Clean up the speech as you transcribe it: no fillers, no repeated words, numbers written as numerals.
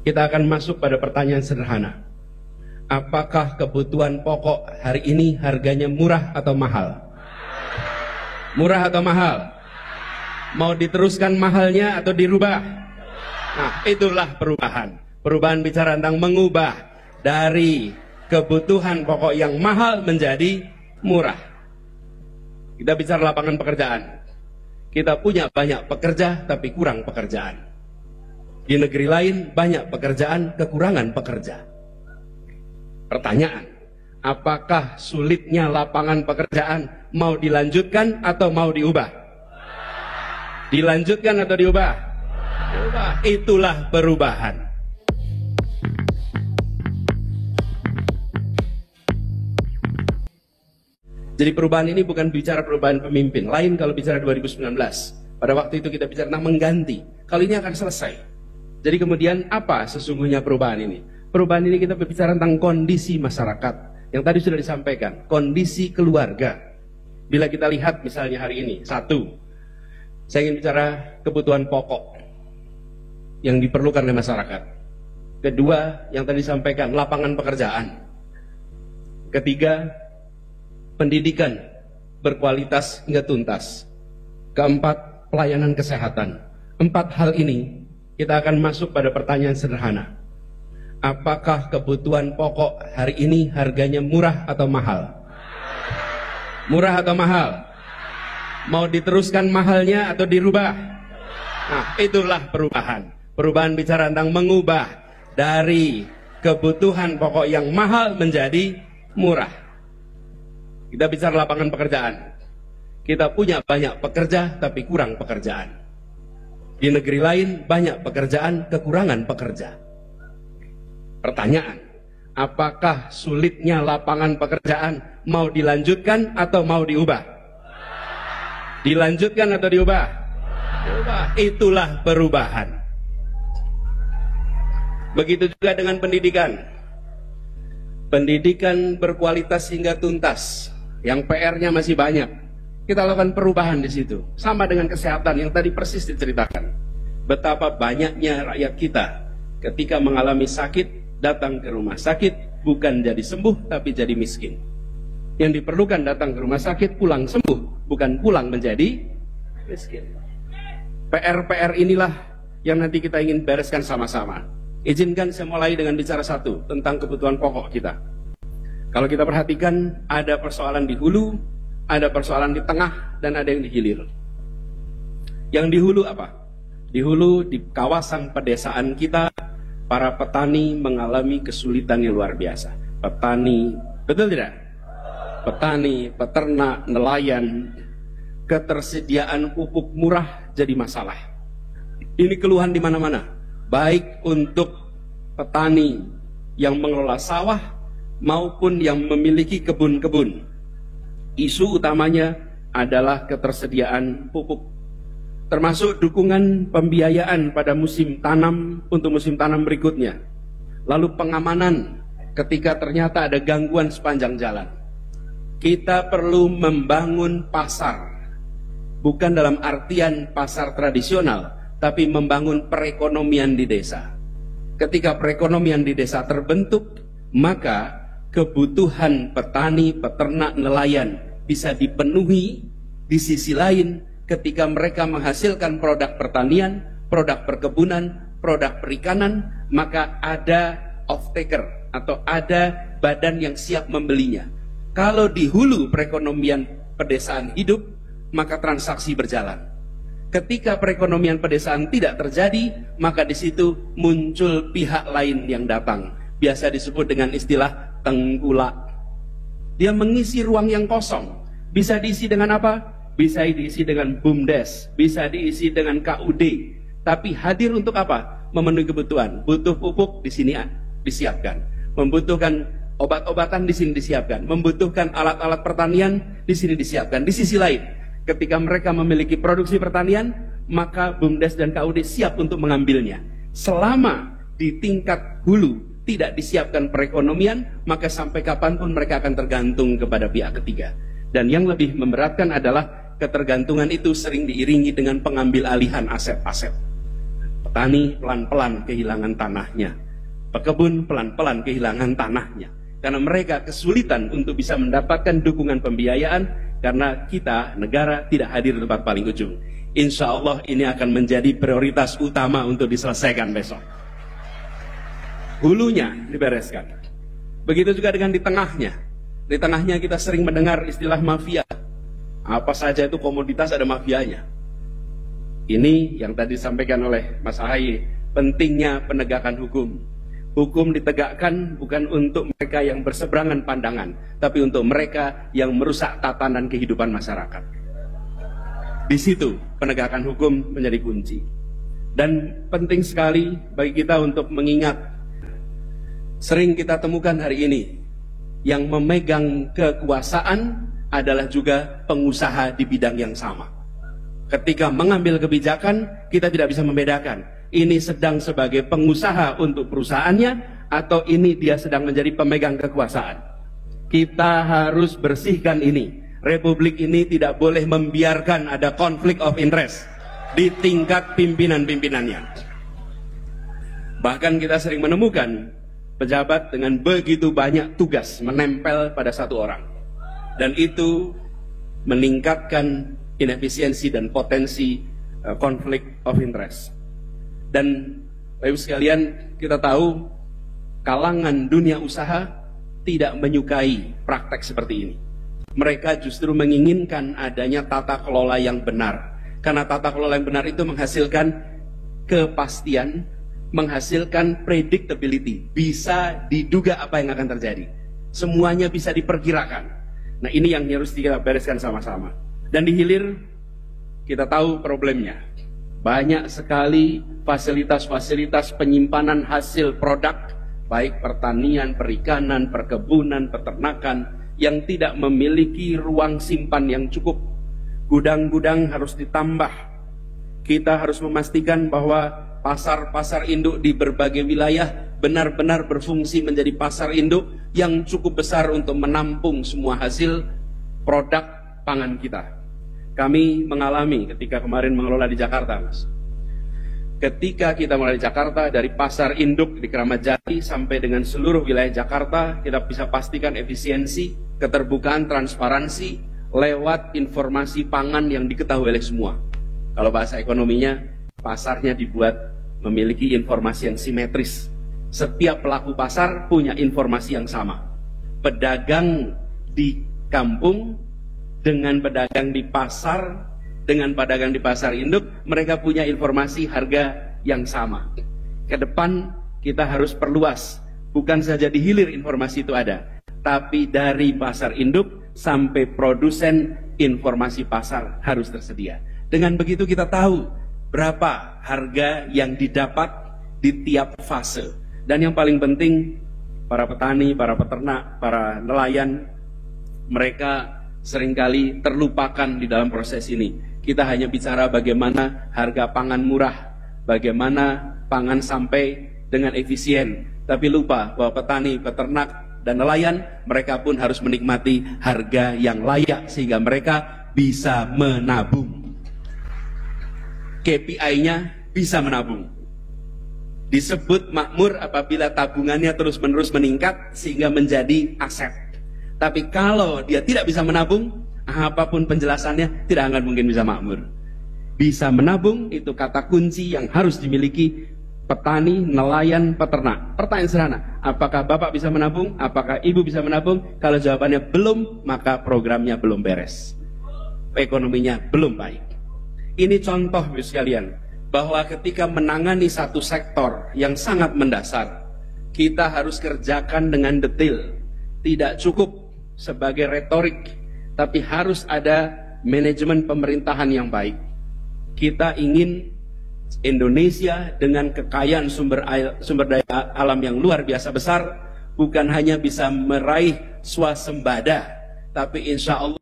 kita akan masuk pada pertanyaan sederhana. Apakah kebutuhan pokok hari ini harganya murah atau mahal? Murah atau mahal? Mau diteruskan mahalnya atau dirubah? Nah, itulah perubahan. Perubahan bicara tentang mengubah dari kebutuhan pokok yang mahal menjadi murah. Kita bicara lapangan pekerjaan. Kita punya banyak pekerja tapi kurang pekerjaan. Di negeri lain banyak pekerjaan, kekurangan pekerja. Pertanyaan, apakah sulitnya lapangan pekerjaan mau dilanjutkan atau mau diubah? Dilanjutkan atau diubah? Diubah. Itulah perubahan. Jadi perubahan ini bukan bicara perubahan pemimpin. Lain kalau bicara 2019. Pada waktu itu kita bicara tentang mengganti. Kali ini akan selesai. Jadi kemudian apa sesungguhnya perubahan ini? Perubahan ini kita berbicara tentang kondisi masyarakat. Yang tadi sudah disampaikan. Kondisi keluarga. Bila kita lihat misalnya hari ini. Satu, saya ingin bicara kebutuhan pokok yang diperlukan oleh masyarakat. Kedua, yang tadi disampaikan, lapangan pekerjaan. Ketiga, pendidikan berkualitas hingga tuntas. Keempat, pelayanan kesehatan. 4 hal ini kita akan masuk pada pertanyaan sederhana. Apakah kebutuhan pokok hari ini harganya murah atau mahal? Murah atau mahal? Mau diteruskan mahalnya atau dirubah? Nah, itulah perubahan. Perubahan bicara tentang mengubah dari kebutuhan pokok yang mahal menjadi murah. Kita bicara lapangan pekerjaan. Kita punya banyak pekerja tapi kurang pekerjaan. Di negeri lain banyak pekerjaan, kekurangan pekerja. Pertanyaan, apakah sulitnya lapangan pekerjaan mau dilanjutkan atau mau diubah? Dilanjutkan atau diubah? Diubah. Itulah perubahan. Begitu juga dengan pendidikan. Pendidikan berkualitas hingga tuntas. Yang PR-nya masih banyak. Kita lakukan perubahan di situ. Sama dengan kesehatan yang tadi persis diceritakan. Betapa banyaknya rakyat kita ketika mengalami sakit datang ke rumah sakit bukan jadi sembuh tapi jadi miskin. Yang diperlukan datang ke rumah sakit pulang sembuh, bukan pulang menjadi miskin. PR-PR inilah yang nanti kita ingin bereskan sama-sama. Izinkan saya mulai dengan bicara satu tentang kebutuhan pokok kita. Kalau kita perhatikan ada persoalan di hulu, ada persoalan di tengah, dan ada yang di hilir. Yang di hulu apa? Di hulu di kawasan pedesaan kita, para petani mengalami kesulitan yang luar biasa. Petani, betul tidak? Petani, peternak, nelayan, ketersediaan pupuk murah jadi masalah. Ini keluhan di mana-mana. Baik untuk petani yang mengelola sawah maupun yang memiliki kebun-kebun. Isu utamanya adalah ketersediaan pupuk. Termasuk dukungan pembiayaan pada musim tanam untuk musim tanam berikutnya. Lalu pengamanan ketika ternyata ada gangguan sepanjang jalan. Kita perlu membangun pasar. Bukan dalam artian pasar tradisional, tapi membangun perekonomian di desa. Ketika perekonomian di desa terbentuk, maka kebutuhan petani, peternak, nelayan bisa dipenuhi. Di sisi lain, ketika mereka menghasilkan produk pertanian, produk perkebunan, produk perikanan, maka ada off-taker atau ada badan yang siap membelinya. Kalau di hulu perekonomian pedesaan hidup, maka transaksi berjalan. Ketika perekonomian pedesaan tidak terjadi, maka di situ muncul pihak lain yang datang. Biasa disebut dengan istilah tengkulak. Dia mengisi ruang yang kosong. Bisa diisi dengan apa? Bisa diisi dengan BUMDes, bisa diisi dengan KUD. Tapi hadir untuk apa? Memenuhi kebutuhan. Butuh pupuk, di sini disiapkan. Membutuhkan obat-obatan, di sini disiapkan. Membutuhkan alat-alat pertanian, di sini disiapkan. Di sisi lain, ketika mereka memiliki produksi pertanian, maka BUMDes dan KUD siap untuk mengambilnya. Selama di tingkat hulu tidak disiapkan perekonomian, maka sampai kapanpun mereka akan tergantung kepada pihak ketiga. Dan yang lebih memberatkan adalah ketergantungan itu sering diiringi dengan pengambil alihan aset-aset. Petani pelan-pelan kehilangan tanahnya, pekebun pelan-pelan kehilangan tanahnya, karena mereka kesulitan untuk bisa mendapatkan dukungan pembiayaan karena kita, negara, tidak hadir di tempat paling ujung. Insya Allah ini akan menjadi prioritas utama untuk diselesaikan besok. Hulunya dibereskan. Begitu juga dengan di tengahnya. Di tengahnya kita sering mendengar istilah mafia. Apa saja itu komoditas ada mafianya. Ini yang tadi disampaikan oleh Mas Ahaye, pentingnya penegakan hukum. Hukum ditegakkan bukan untuk mereka yang berseberangan pandangan, tapi untuk mereka yang merusak tatanan kehidupan masyarakat. Di situ penegakan hukum menjadi kunci. Dan penting sekali bagi kita untuk mengingat, sering kita temukan hari ini, yang memegang kekuasaan adalah juga pengusaha di bidang yang sama. Ketika mengambil kebijakan, kita tidak bisa membedakan ini sedang sebagai pengusaha untuk perusahaannya atau ini dia sedang menjadi pemegang kekuasaan. Kita harus bersihkan ini. Republik ini tidak boleh membiarkan ada konflik of interest di tingkat pimpinan-pimpinannya. Bahkan kita sering menemukan pejabat dengan begitu banyak tugas menempel pada satu orang, dan itu meningkatkan inefisiensi dan potensi konflik of interest. Dan Bapak Ibu sekalian, kita tahu kalangan dunia usaha tidak menyukai praktek seperti ini. Mereka justru menginginkan adanya tata kelola yang benar, karena tata kelola yang benar itu menghasilkan kepastian, menghasilkan predictability, bisa diduga apa yang akan terjadi, semuanya bisa diperkirakan. Nah, ini yang harus kita bereskan sama-sama. Dan di hilir kita tahu problemnya. Banyak sekali fasilitas-fasilitas penyimpanan hasil produk, baik pertanian, perikanan, perkebunan, peternakan, yang tidak memiliki ruang simpan yang cukup. Gudang-gudang harus ditambah. Kita harus memastikan bahwa pasar-pasar induk di berbagai wilayah benar-benar berfungsi menjadi pasar induk yang cukup besar untuk menampung semua hasil produk pangan kita. Kami mengalami ketika kemarin mengelola di Jakarta, Mas. Ketika kita mulai di Jakarta, dari pasar induk di Keramat Jati sampai dengan seluruh wilayah Jakarta, kita bisa pastikan efisiensi, keterbukaan, transparansi lewat informasi pangan yang diketahui oleh semua. Kalau bahasa ekonominya, pasarnya dibuat memiliki informasi yang simetris. Setiap pelaku pasar punya informasi yang sama. Pedagang di kampung dengan pedagang di pasar, dengan pedagang di pasar induk, mereka punya informasi harga yang sama. Ke depan kita harus perluas, bukan saja di hilir informasi itu ada, tapi dari pasar induk sampai produsen, informasi pasar harus tersedia. Dengan begitu kita tahu berapa harga yang didapat di tiap fase. Dan yang paling penting, para petani, para peternak, para nelayan, mereka seringkali terlupakan di dalam proses ini. Kita hanya bicara bagaimana harga pangan murah, bagaimana pangan sampai dengan efisien, tapi lupa bahwa petani, peternak, dan nelayan, mereka pun harus menikmati harga yang layak sehingga mereka bisa menabung. KPI-nya bisa menabung. Disebut makmur apabila tabungannya terus-menerus meningkat sehingga menjadi aset. Tapi kalau dia tidak bisa menabung, apapun penjelasannya tidak akan mungkin bisa makmur. Bisa menabung itu kata kunci yang harus dimiliki petani, nelayan, peternak. Pertanyaan sederhana, apakah Bapak bisa menabung? Apakah Ibu bisa menabung? Kalau jawabannya belum, maka programnya belum beres. Ekonominya belum baik. Ini contoh Bapak sekalian, bahwa ketika menangani satu sektor yang sangat mendasar, kita harus kerjakan dengan detail. Tidak cukup sebagai retorik, tapi harus ada manajemen pemerintahan yang baik. Kita ingin Indonesia dengan kekayaan sumber daya alam yang luar biasa besar, bukan hanya bisa meraih swasembada, tapi insya Allah